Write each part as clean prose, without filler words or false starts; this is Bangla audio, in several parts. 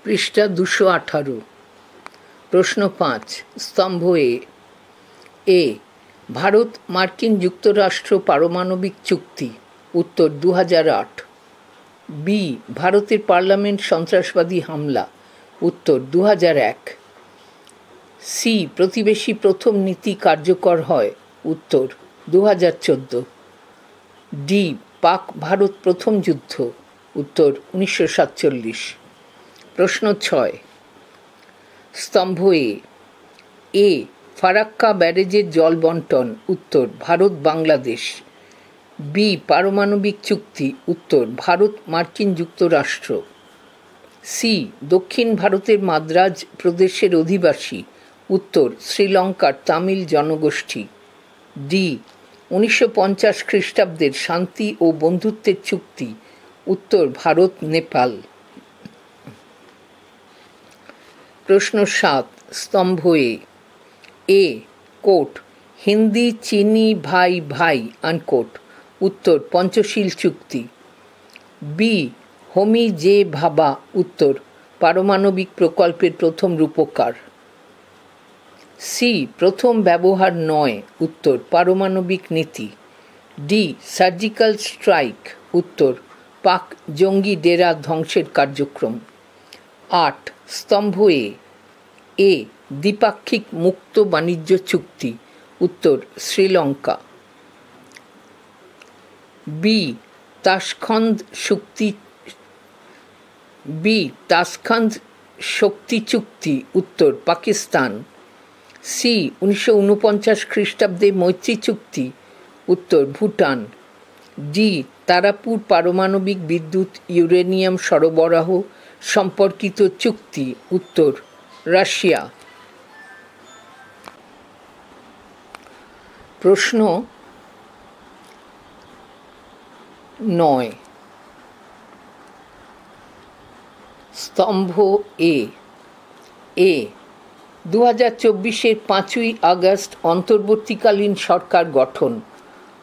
পৃষ্ঠা 218। প্রশ্ন 5, স্তম্ভ এ। ভারত মার্কিন যুক্তরাষ্ট্র পারমাণবিক চুক্তি, উত্তর 2008। বি। ভারতের পার্লামেন্ট সন্ত্রাসবাদী হামলা, উত্তর 2001। সি। প্রতিবেশী প্রথম নীতি কার্যকর হয়, উত্তর 2014। ডি। পাক ভারত প্রথম যুদ্ধ, উত্তর 1947। প্রশ্ন 6, স্তম্ভ এ। ফারাক্কা ব্যারেজের জল বন্টন, উত্তর ভারত বাংলাদেশ। বি। পারমাণবিক চুক্তি, উত্তর ভারত মার্কিন যুক্তরাষ্ট্র। সি। দক্ষিণ ভারতের মাদ্রাজ প্রদেশের অধিবাসী, উত্তর শ্রীলঙ্কার তামিল জনগোষ্ঠী। ডি। 1950 খ্রিস্টাব্দের শান্তি ও বন্ধুত্বের চুক্তি, উত্তর ভারত নেপাল। প্রশ্ন 7, স্তম্ভ এ। কোট হিন্দি চিনি ভাই ভাই আনকোট, উত্তর পঞ্চশীল চুক্তি। বি। হোমি জে ভাবা, উত্তর পারমাণবিক প্রকল্পের প্রথম রূপকার। সি। প্রথম ব্যবহার নয়, উত্তর পারমাণবিক নীতি। ডি। সার্জিক্যাল স্ট্রাইক, উত্তর পাক জঙ্গি ডেরা ধ্বংসের কার্যক্রম। 8, স্তম্ভ এ। দ্বিপাক্ষিক মুক্ত বাণিজ্য চুক্তি, উত্তর শ্রীলঙ্কা। বি। তাশখন্দ শক্তি চুক্তি, উত্তর পাকিস্তান। সি। 1949 খ্রিস্টাব্দে মৈত্রী চুক্তি, উত্তর ভুটান। ডি। তারাপুর পারমাণবিক বিদ্যুৎ ইউরেনিয়াম সরবরাহ সম্পর্কিত চুক্তি, উত্তর রাশিয়া। প্রশ্ন 9, স্তম্ভ এ। 2024-এর 5ই আগস্ট অন্তর্বর্তীকালীন সরকার গঠন,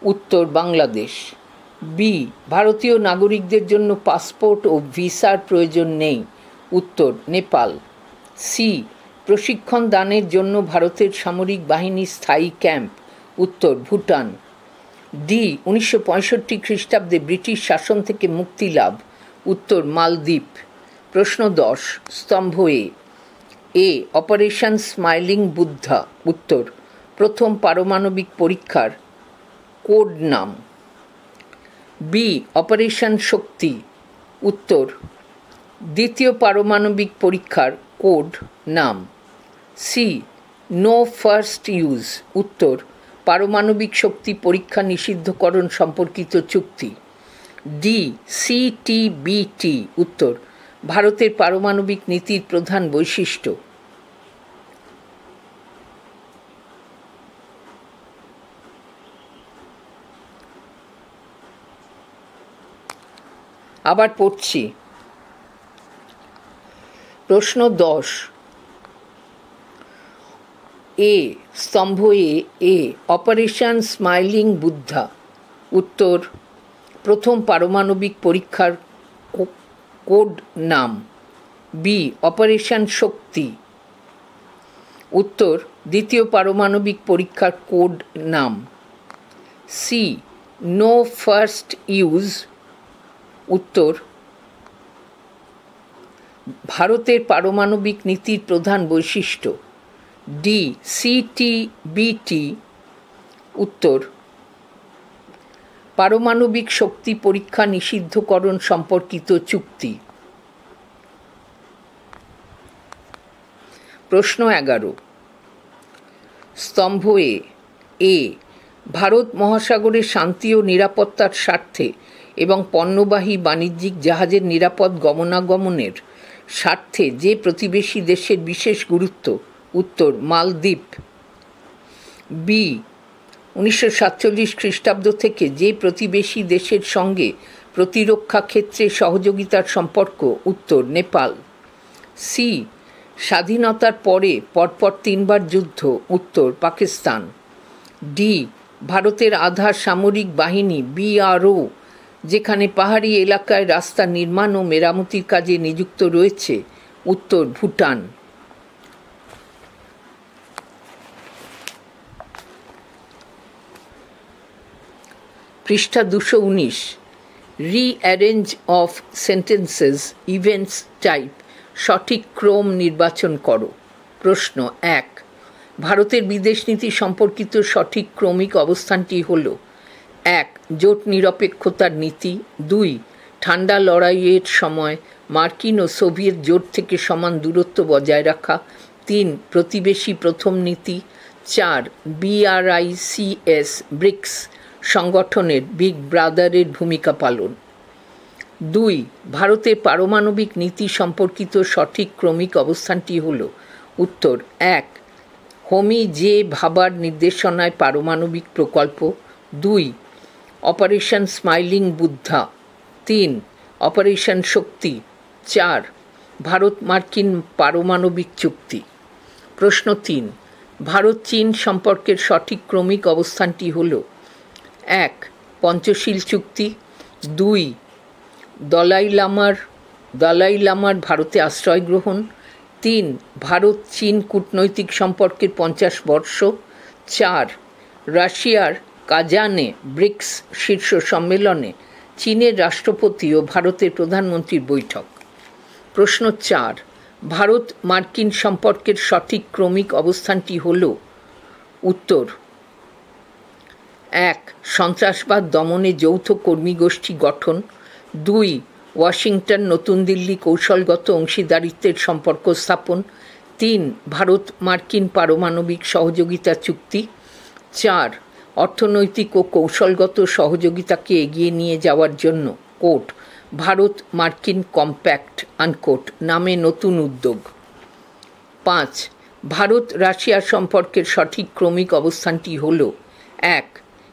উত্তর বাংলাদেশ। বি। ভারতীয় নাগরিকদের জন্য পাসপোর্ট ও ভিসার প্রয়োজন নেই, উত্তর নেপাল। সি। প্রশিক্ষণ দানের জন্য ভারতের সামরিক বাহিনীর স্থায়ী ক্যাম্প, উত্তর ভুটান। ডি। 1965 খ্রিস্টাব্দে ব্রিটিশ শাসন থেকে মুক্তি লাভ, উত্তর মালদ্বীপ। প্রশ্ন 10, স্তম্ভ এ। অপারেশন স্মাইলিং বুদ্ধা, উত্তর প্রথম পারমাণবিক পরীক্ষার কোড নাম। বি। অপারেশন শক্তি, উত্তর দ্বিতীয় পারমাণবিক পরীক্ষার কোড নাম। সি। নো ফার্স্ট ইউজ, উত্তর পারমাণবিক শক্তি পরীক্ষা নিষিদ্ধকরণ সম্পর্কিত চুক্তি। ডি। CTBT, উত্তর ভারতের পারমাণবিক নীতির প্রধান বৈশিষ্ট্য। আবার পড়ছি। প্রশ্ন 10 এ। স্তম্ভ এ। অপারেশন স্মাইলিং বুদ্ধা, উত্তর প্রথম পারমাণবিক পরীক্ষার কোড নাম। বি। অপারেশন শক্তি, উত্তর দ্বিতীয় পারমাণবিক পরীক্ষার কোড নাম। সি। নো ফার্স্ট ইউজ, উত্তর ভারতের পারমাণবিক নীতির প্রধান বৈশিষ্ট্য। ডি। CTBT, উত্তর পারমাণবিক শক্তি পরীক্ষা নিষিদ্ধকরণ সম্পর্কিত চুক্তি। প্রশ্ন 11, স্তম্ভ এ। ভারত মহাসাগরের শান্তি ও নিরাপত্তার স্বার্থে এবং পণ্যবাহী বাণিজ্যিক জাহাজের নিরাপদ গমনাগমনের স্বার্থে যে প্রতিবেশী দেশের বিশেষ গুরুত্ব, উত্তর মালদ্বীপ। বি। 1947 খ্রিস্টাব্দ থেকে যে প্রতিবেশী দেশের সঙ্গে প্রতিরক্ষা ক্ষেত্রে সহযোগিতার সম্পর্ক, উত্তর নেপাল। সি। স্বাধীনতার পরে পরপর 3 বার যুদ্ধ, উত্তর পাকিস্তান। ডি। ভারতের আধা সামরিক বাহিনী BRO যেখানে পাহাড়ি এলাকায় রাস্তা নির্মাণ ও মেরামতির কাজে নিযুক্ত রয়েছে, উত্তর ভুটান। পৃষ্ঠা 219, rearrange of sentences events type, সঠিক ক্রম নির্বাচন করো। প্রশ্ন 1, ভারতের বিদেশ নীতি সম্পর্কিত সঠিক ক্রমিক অবস্থানটি হল: 1, জোট নিরপেক্ষতার নীতি। 2, ঠান্ডা লড়াইয়ের সময় মার্কিন ও সোভিয়েত জোট থেকে সমান দূরত্ব বজায় রাখা। 3, প্রতিবেশী প্রথম নীতি। 4, BRICS ব্রিক্স সংগঠনের বিগ ব্রাদারের ভূমিকা পালন। 2, ভারতের পারমাণবিক নীতি সম্পর্কিত সঠিক ক্রমিক অবস্থানটি হল: উত্তর 1, হোমি জে ভাবার নির্দেশনায় পারমাণবিক প্রকল্প। 2, অপারেশন স্মাইলিং বুদ্ধা। 3, অপারেশন শক্তি। 4, ভারত মার্কিন পারমাণবিক চুক্তি। প্রশ্ন 3, ভারত চীন সম্পর্কের সঠিক ক্রমিক অবস্থানটি হল: 1, পঞ্চশীল চুক্তি। 2, দলাই লামার ভারতে আশ্রয় গ্রহণ। 3, ভারত চীন কূটনৈতিক সম্পর্কের 50 বর্ষ। 4, রাশিয়ার কাজানে ব্রিক্স শীর্ষ সম্মেলনে চীনের রাষ্ট্রপতি ও ভারতের প্রধানমন্ত্রীর বৈঠক। প্রশ্ন 4, ভারত মার্কিন সম্পর্কের সঠিক ক্রমিক অবস্থানটি হল: উত্তর 1, সন্ত্রাসবাদ দমনে যৌথ কর্মী গোষ্ঠী গঠন। 2, ওয়াশিংটন নতুন দিল্লি কৌশলগত অংশীদারিত্বের সম্পর্ক স্থাপন। 3, ভারত মার্কিন পারমাণবিক সহযোগিতা চুক্তি। 4, অর্থনৈতিক ও কৌশলগত সহযোগিতাকে এগিয়ে নিয়ে যাওয়ার জন্য কোট ভারত মার্কিন কম্প্যাক্ট আনকোট নামে নতুন উদ্যোগ। 5, ভারত রাশিয়া সম্পর্কের সঠিক ক্রমিক অবস্থানটি হল: 1,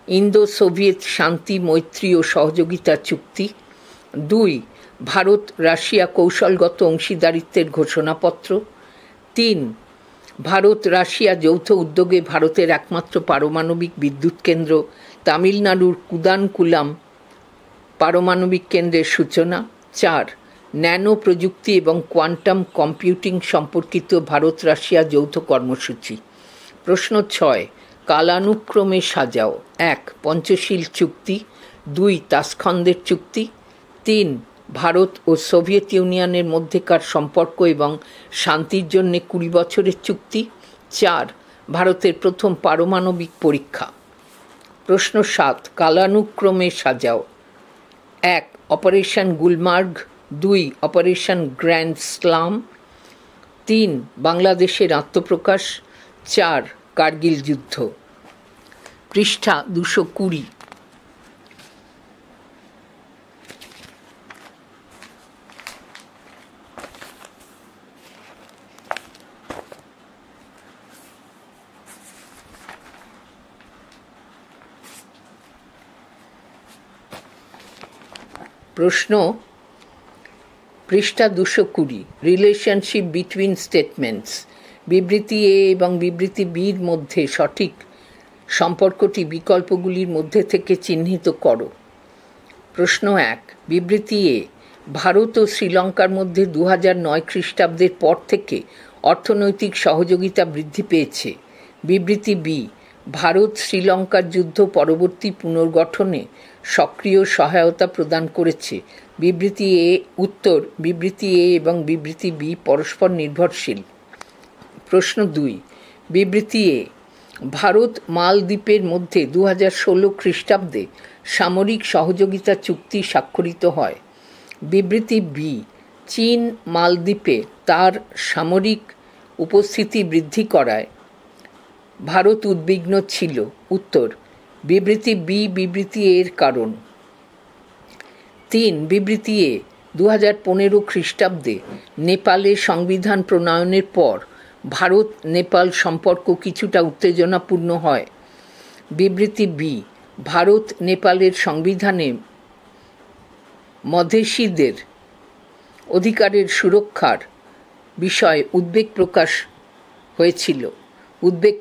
ইন্দো সোভিয়েত শান্তি মৈত্রী ও সহযোগিতা চুক্তি। 2, ভারত রাশিয়া কৌশলগত অংশীদারিত্বের ঘোষণাপত্র। 3, ভারত রাশিয়া যৌথ উদ্যোগে ভারতের একমাত্র পারমাণবিক বিদ্যুৎ কেন্দ্র তামিলনাড়ুর কুদানকুলাম পারমাণবিক কেন্দ্রের সূচনা। 4, ন্যানো প্রযুক্তি এবং কোয়ান্টাম কম্পিউটিং সম্পর্কিত ভারত রাশিয়া যৌথ কর্মসূচি। প্রশ্ন 6, কালানুক্রমে সাজাও: 1, পঞ্চশীল চুক্তি। 2, তাসখন্দের চুক্তি। 3, ভারত ও সোভিয়েত ইউনিয়নের মধ্যেকার সম্পর্ক এবং শান্তির জন্য 20 বছরের চুক্তি। 4, ভারতের প্রথম পারমাণবিক পরীক্ষা। প্রশ্ন 7, কালানুক্রমে সাজাও: 1, operation Gulmarg. 2, operation grand slam. 3, বাংলাদেশের আত্মপ্রকাশ। 4, কার্গিল যুদ্ধ। পৃষ্ঠা 220। প্রশ্ন, পৃষ্ঠা 220, রিলেশনশিপ বিটুইন স্টেটমেন্টস। বিবৃতি এ এবং বিবৃতি বির মধ্যে সঠিক সম্পর্কটি বিকল্পগুলির মধ্যে থেকে চিহ্নিত করো। প্রশ্ন 1, বিবৃতি এ, ভারত ও শ্রীলঙ্কার মধ্যে 2009 খ্রিস্টাব্দের পর থেকে অর্থনৈতিক সহযোগিতা বৃদ্ধি পেয়েছে। বিবৃতি বি, ভারত শ্রীলঙ্কার যুদ্ধ পরবর্তী পুনর্গঠনে সক্রিয় সহায়তা প্রদান করেছে। বিবৃতি এ উত্তর, বিবৃতি এ এবং বিবৃতি বি পরস্পর নির্ভরশীল। প্রশ্ন 2, বিবৃতি এ, ভারত মালদ্বীপের মধ্যে 2016 খ্রিস্টাব্দে সামরিক সহযোগিতা চুক্তি স্বাক্ষরিত হয়। বিবৃতি বি, চীন মালদ্বীপে তার সামরিক উপস্থিতি বৃদ্ধি করায় ভারত উদ্বিগ্ন ছিল। উত্তর, বিবৃতি বি বিবৃতি এর কারণ। 3, বিবৃতি এ, 2015 খ্রিস্টাব্দে নেপালে সংবিধান প্রণয়নের পর ভারত নেপাল সম্পর্ক কিছুটা উত্তেজনাপূর্ণ হয়। বিবৃতি বি, ভারত নেপালের সংবিধানে মধেসীদের অধিকারের সুরক্ষার বিষয়ে উদ্বেগ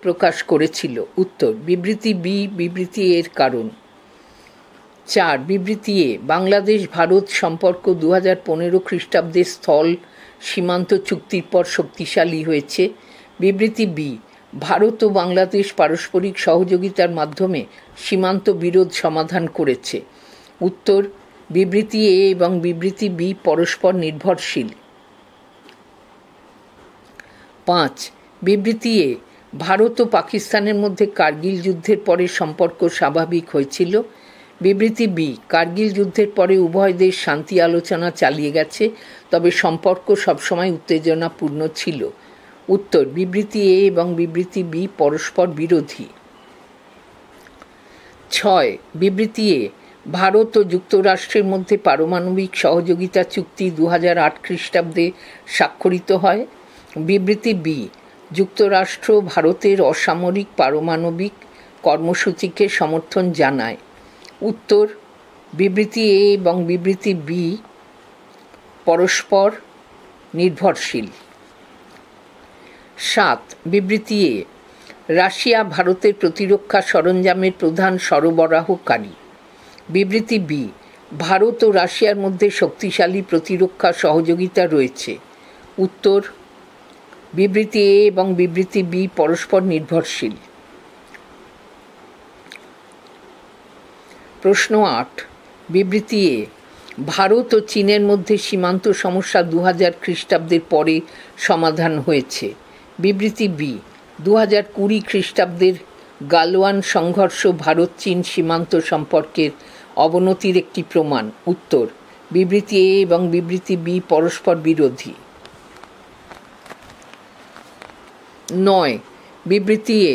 প্রকাশ করেছিল। উত্তর, বিবৃতি বি বিবৃতি এর কারণ। 4. বিবৃতি এ বাংলাদেশ ভারত সম্পর্ক 2015 খ্রিস্টাব্দে স্থল সীমান্ত চুক্তির পর শক্তিশালী হয়েছে। বিবৃতি বি ভারত ও বাংলাদেশ পারস্পরিক সহযোগিতার মাধ্যমে সীমান্ত বিরোধ সমাধান করেছে। উত্তর, বিবৃতি এ এবং বিবৃতি বি পরস্পর নির্ভরশীল। 5. বিবৃতি এ ভারত ও পাকিস্তানের মধ্যে কার্গিল যুদ্ধের পরে সম্পর্ক স্বাভাবিক হয়েছিল। বিবৃতি বি কার্গিল যুদ্ধের পরে উভয় দেশ শান্তি আলোচনা চালিয়ে গেছে, তবে সম্পর্ক সবসময় উত্তেজনাপূর্ণ ছিল। উত্তর, বিবৃতি এ এবং বিবৃতি বি পরস্পর বিরোধী। 6. বিবৃতি এ ভারত ও যুক্তরাষ্ট্রের মধ্যে পারমাণবিক সহযোগিতা চুক্তি 2008 খ্রিস্টাব্দে স্বাক্ষরিত হয়। বিবৃতি বি যুক্তরাষ্ট্র ভারতের অসামরিক পারমাণবিক কর্মসূচিকে সমর্থন জানায়। উত্তর, বিবৃতি এ এবং বিবৃতি বি পরস্পর নির্ভরশীল। 7. বিবৃতি এ রাশিয়া ভারতের প্রতিরক্ষা সরঞ্জামের প্রধান সরবরাহকারী। বিবৃতি বি ভারত ও রাশিয়ার মধ্যে শক্তিশালী প্রতিরক্ষা সহযোগিতা রয়েছে। উত্তর, বিবৃতি এ এবং বিবৃতি বি পরস্পর নির্ভরশীল। প্রশ্ন 8. বিবৃতি এ ভারত ও চীনের মধ্যে সীমান্ত সমস্যা 2000 খ্রিস্টাব্দের পরে সমাধান হয়েছে। বিবৃতি বি 2020 খ্রিস্টাব্দের গালওয়ান সংঘর্ষ ভারত চীন সীমান্ত সম্পর্কের অবনতির একটি প্রমাণ। উত্তর, বিবৃতি এ এবং বিবৃতি বি পরস্পর বিরোধী। 9. বিবৃতি এ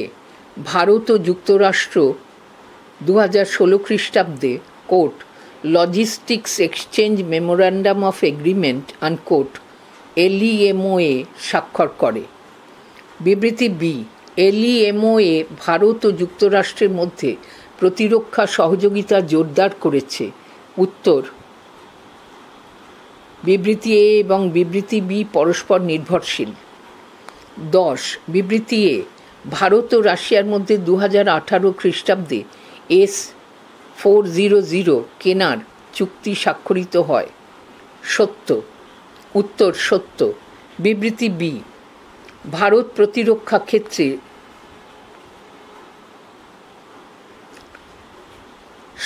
ভারত ও যুক্তরাষ্ট্র 2016 খ্রিস্টাব্দে quote logistics exchange memorandum of agreement unquote LEMOA স্বাক্ষর করে। বিবৃতি বি LEMOA ভারত ও যুক্তরাষ্ট্রের মধ্যে প্রতিরক্ষা সহযোগিতা জোরদার করেছে। উত্তর, বিবৃতি এ এবং বিবৃতি বি পরস্পর নির্ভরশীল। 10. বিবৃতি এ ভারত ও রাশিয়ার মধ্যে 2018 খ্রিস্টাব্দে S-400 কেনার চুক্তি স্বাক্ষরিত হয়। সত্য। উত্তর, সত্য। বিবৃতি বি ভারত প্রতিরক্ষা ক্ষেত্রে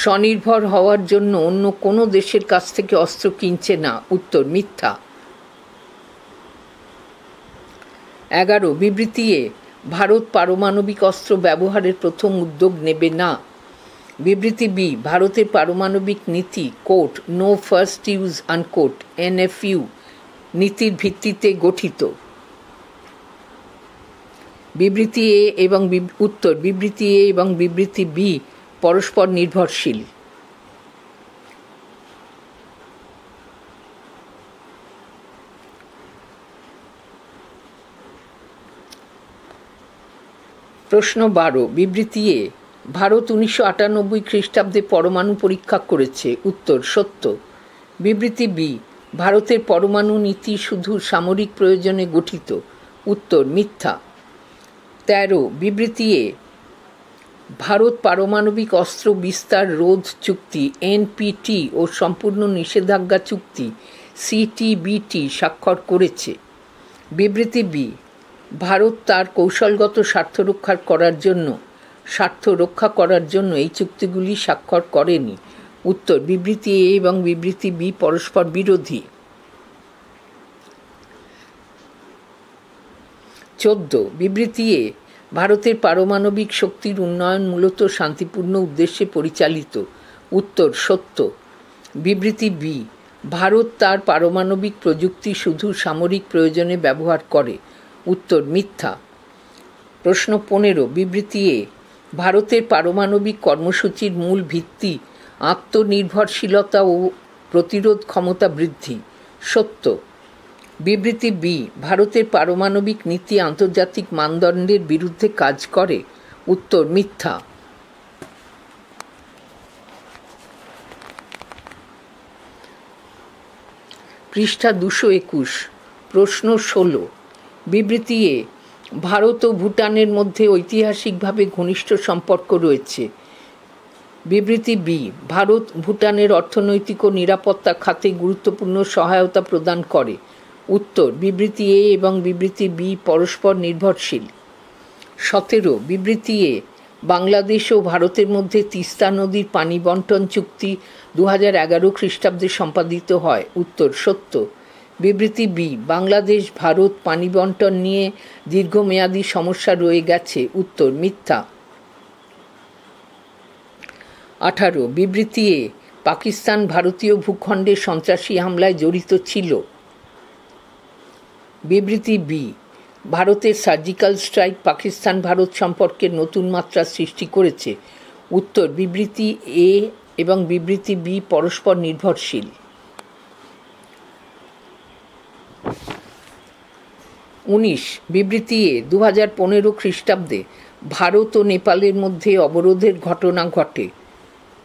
স্বনির্ভর হওয়ার জন্য অন্য কোনো দেশের কাছ থেকে অস্ত্র কিনছে না। উত্তর, মিথ্যা। 11. বিবৃতি এ ভারত পারমাণবিক অস্ত্র ব্যবহারের প্রথম উদ্যোগ নেবে না। বিবৃতি বি ভারতের পারমাণবিক নীতি quote no first use unquote NFU নীতির ভিত্তিতে গঠিত। বিবৃতি এ এবং উত্তর, বিবৃতি এ এবং বিবৃতি বি পরস্পর নির্ভরশীল। প্রশ্ন 12. বিবৃতি এ ভারত 1998 খ্রিস্টাব্দে পরমাণু পরীক্ষা করেছে। উত্তর, সত্য। বিবৃতি বি ভারতের পরমাণু নীতি শুধু সামরিক প্রয়োজনে গঠিত। উত্তর, মিথ্যা। 13. বিবৃতি এ ভারত পারমাণবিক অস্ত্র বিস্তার রোধ চুক্তি NPT ও সম্পূর্ণ নিষেধাজ্ঞা চুক্তি CTBT স্বাক্ষর করেছে। বিবৃতি বি ভারত তার কৌশলগত স্বার্থ রক্ষা করার জন্য এই চুক্তিগুলি স্বাক্ষর করেনি। উত্তর, বিবৃতি এ এবং বিবৃতি বি পরস্পর বিরোধী। 14. বিবৃতি এ ভারতের পারমাণবিক শক্তির উন্নয়ন মূলত শান্তিপূর্ণ উদ্দেশ্যে পরিচালিত। উত্তর, সত্য। বিবৃতি বি ভারত তার পারমাণবিক প্রযুক্তি শুধু সামরিক প্রয়োজনে ব্যবহার করে। উত্তর, মিথ্যা। প্রশ্ন 15. বিবৃতি এ ভারতের পারমাণবিক কর্মসূচির মূল ভিত্তি আত্মনির্ভরশীলতা ও প্রতিরোধ ক্ষমতা বৃদ্ধি। সত্য। বিবৃতি বি ভারতের পারমাণবিক নীতি আন্তর্জাতিক মানদণ্ডের বিরুদ্ধে কাজ করে। উত্তর, মিথ্যা। পৃষ্ঠা 221। প্রশ্ন 16. বিবৃতি এ ভারত ও ভুটানের মধ্যে ঐতিহাসিকভাবে ঘনিষ্ঠ সম্পর্ক রয়েছে। বিবৃতি বি, ভারত ভুটানের অর্থনৈতিক ও নিরাপত্তা খাতে গুরুত্বপূর্ণ সহায়তা প্রদান করে। উত্তর, বিবৃতি এ এবং বিবৃতি বি পরস্পর নির্ভরশীল। 17, বিবৃতি এ, বাংলাদেশ ও ভারতের মধ্যে তিস্তা নদীর পানি বন্টন চুক্তি 2011 খ্রিস্টাব্দে সম্পাদিত হয়। উত্তর, সত্য। বিবৃতি বি, বাংলাদেশ ভারত পানি বন্টন নিয়ে দীর্ঘমেয়াদী সমস্যা রয়ে গেছে। উত্তর, মিথ্যা। 18, বিবৃতি এ, পাকিস্তান ভারতীয় ভূখণ্ডে সন্ত্রাসী হামলায় জড়িত ছিল। বিবৃতি বি, ভারতের সার্জিক্যাল স্ট্রাইক পাকিস্তান ভারত সম্পর্কের নতুন মাত্রা সৃষ্টি করেছে। উত্তর, বিবৃতি এ এবং বিবৃতি বি পরস্পর নির্ভরশীল। 19, বিবৃতি এ, 2015 খ্রিস্টাব্দে ভারত ও নেপালের মধ্যে অবরোধের ঘটনা ঘটে।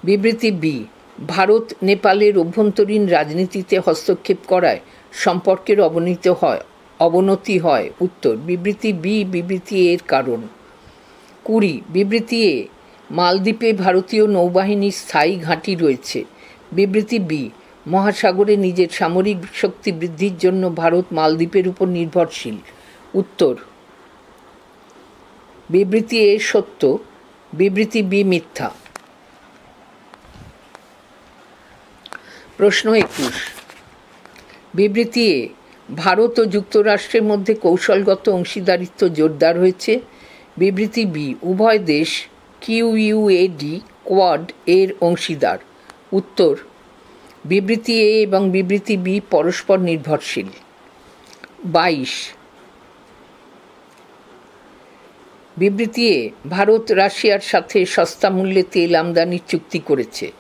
বিবৃতি বি, ভারত নেপালের অভ্যন্তরীণ রাজনীতিতে হস্তক্ষেপ করায় সম্পর্কের অবনতি হয়। উত্তর, বিবৃতি বি বিবৃতি এর কারণ। 20, বিবৃতি এ, মালদ্বীপে ভারতীয় নৌবাহিনীর স্থায়ী ঘাঁটি রয়েছে। বিবৃতি বি, মহাসাগরে নিজের সামরিক শক্তি বৃদ্ধির জন্য ভারত মালদ্বীপের উপর নির্ভরশীল। উত্তর, বিবৃতি এ সত্য, বিবৃতি বি মিথ্যা। প্রশ্ন 21, বিবৃতি এ, ভারত ও যুক্তরাষ্ট্রের মধ্যে কৌশলগত অংশীদারিত্ব জোরদার হয়েছে। বিবৃতি বি, উভয় দেশ কিউইউএডি কোয়াড এর অংশীদার। উত্তর, বিবৃতি এ এবং বিবৃতি বি পরস্পর নির্ভরশীল। 22, বিবৃতি এ, ভারত রাশিয়ার সাথে সস্তা মূল্যে তেল আমদানির চুক্তি করেছে।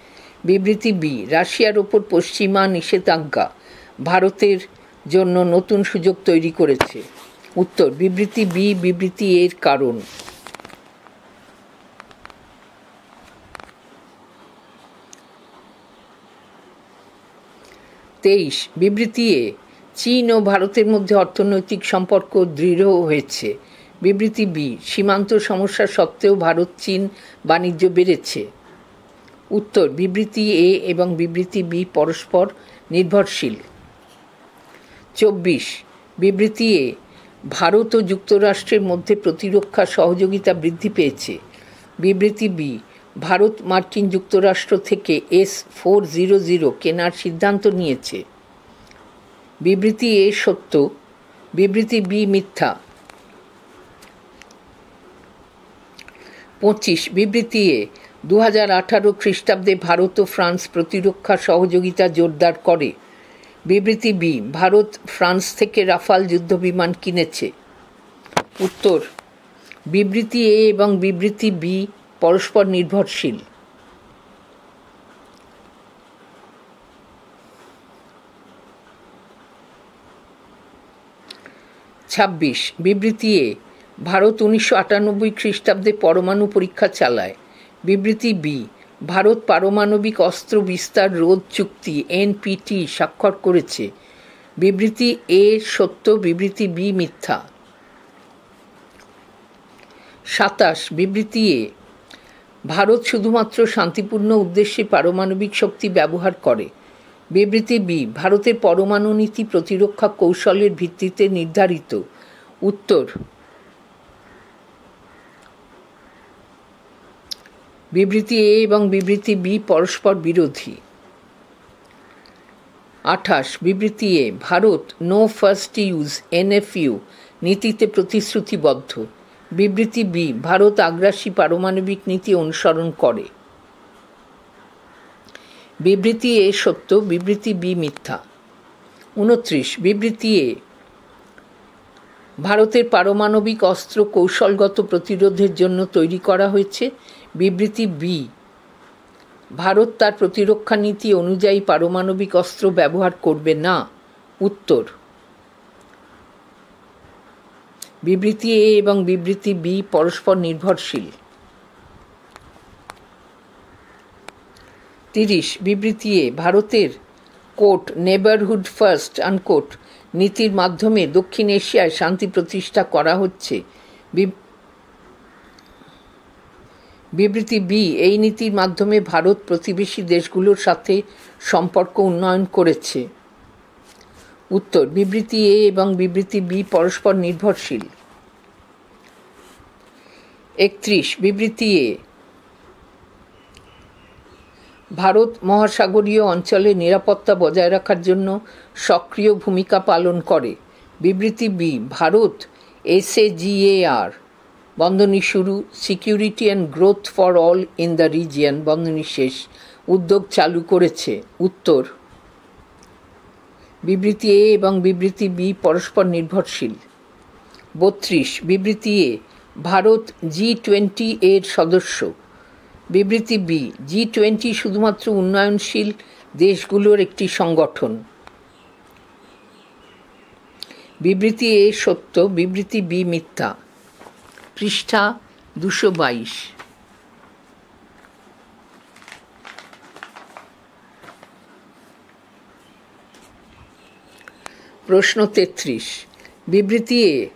বিবৃতি বি, রাশিয়ার ওপর পশ্চিমা নিষেধাজ্ঞা ভারতের জন্য নতুন সুযোগ তৈরি করেছে। উত্তর, বিবৃতি বি বিবৃতি এর কারণ। 23, বিবৃতি এ, চীন ও ভারতের মধ্যে অর্থনৈতিক সম্পর্ক দৃঢ় হয়েছে। বিবৃতি বি, সীমান্ত সমস্যা সত্ত্বেও ভারত চীন বাণিজ্য বেড়েছে। উত্তর, বিবৃতি এ এবং বিবৃতি বি পরস্পর নির্ভরশীল। 24, বিবৃতি এ, ভারত ও যুক্তরাষ্ট্রের মধ্যে প্রতিরক্ষা সহযোগিতা বৃদ্ধি পেয়েছে। বিবৃতি বি, ভারত মার্কিন যুক্তরাষ্ট্র থেকে S-400 কেনার সিদ্ধান্ত নিয়েছে। বিবৃতি এ সত্য, বিবৃতি বি মিথ্যা। 25, বিবৃতি এ, 2018 খ্রিস্টাব্দে ভারত ও ফ্রান্স প্রতিরক্ষা সহযোগিতা জোরদার করে। বিবৃতি বি, ভারত ফ্রান্স থেকে রাফাল যুদ্ধবিমান কিনেছে। উত্তর, বিবৃতি এ এবং বিবৃতি বি পরস্পর নির্ভরশীল। 26, বিবৃতি এ, ভারত 1998 খ্রিস্টাব্দে পরমাণু পরীক্ষা চালায়। বিবৃতি বি, ভারত পারমাণবিক অস্ত্র বিস্তার রোধ চুক্তি NPT স্বাক্ষর করেছে। বিবৃতি এ সত্য, বিবৃতি বি মিথ্যা। 27, বিবৃতি এ, ভারত শুধুমাত্র শান্তিপূর্ণ উদ্দেশ্যে পারমাণবিক শক্তি ব্যবহার করে। বিবৃতি বি, ভারতের পরমাণু নীতি প্রতিরক্ষা কৌশলের ভিত্তিতে নির্ধারিত। উত্তর, বিবৃতি এ এবং বিবৃতি বি পরস্পর বিরোধী। 28, বিবৃতি এ, ভারত নো ফার্স্ট ইউজ NFU নীতিতে প্রতিশ্রুতিবদ্ধ। বিবৃতি বি, ভারত আগ্রাসী পারমাণবিক নীতি অনুসরণ করে। বিবৃতি এ সত্য, বিবৃতি বি মিথ্যা। 29, বিবৃতি এ, ভারতের পারমাণবিক অস্ত্র কৌশলগত প্রতিরোধের জন্য তৈরি করা হয়েছে। বিবৃতি বি, ভারত তার প্রতিরক্ষা নীতি অনুযায়ী পারমাণবিক অস্ত্র ব্যবহার করবে না। উত্তর, বিবৃতি এ এবং বিবৃতি বি পরস্পর নির্ভরশীল। 30, বিবৃতি এ, ভারতের কোট নেবারহুড ফার্স্ট আনকোট নীতির মাধ্যমে দক্ষিণ এশিয়ায় শান্তি প্রতিষ্ঠা করা হচ্ছে। বিবৃতি বি, এই নীতির মাধ্যমে ভারত প্রতিবেশী দেশগুলোর সাথে সম্পর্ক উন্নয়ন করেছে। উত্তর, বিবৃতি এ এবং বিবৃতি বি পরস্পর নির্ভরশীল। 31, বিবৃতি এ ভারত মহাসাগরীয় অঞ্চলে নিরাপত্তা বজায় রাখার জন্য সক্রিয় ভূমিকা পালন করে। বিবৃতি বি, ভারত SAGAR বন্ধনী শুরু security and growth for all in the region বন্ধনী শেষ উদ্যোগ চালু করেছে। উত্তর, বিবৃতি এ এবং বিবৃতি বি পরস্পর নির্ভরশীল। 32, বিবৃতি এ ভারত G20 এর সদস্য। বিবৃতি বি, G20 শুধুমাত্র উন্নয়নশীল দেশগুলোর একটি সংগঠন। বিবৃতি এ সত্য, বিবৃতি বি মিথ্যা। পৃষ্ঠা 222। প্রশ্ন 33, বিবৃতি এ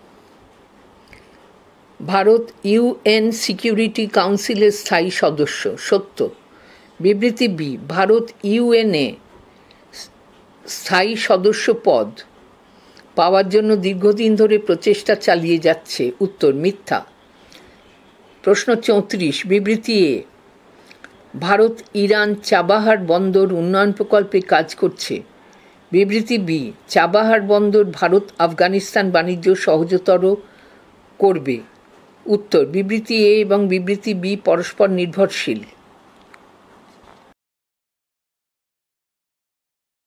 ভারত UN সিকিউরিটি কাউন্সিলের স্থায়ী সদস্য। সত্য। বিবৃতি বি, ভারত UN স্থায়ী সদস্য পদ পাওয়ার জন্য দীর্ঘদিন ধরে প্রচেষ্টা চালিয়ে যাচ্ছে। উত্তর, মিথ্যা। প্রশ্ন 34, বিবৃতি এ ভারত ইরান চাবাহার বন্দর উন্নয়ন প্রকল্পে কাজ করছে। বিবৃতি বি, চাবাহার বন্দর ভারত আফগানিস্তান বাণিজ্য সহজতর করবে। উত্তর, বিবৃতি এ এবং বিবৃতি বি পরস্পর নির্ভরশীল।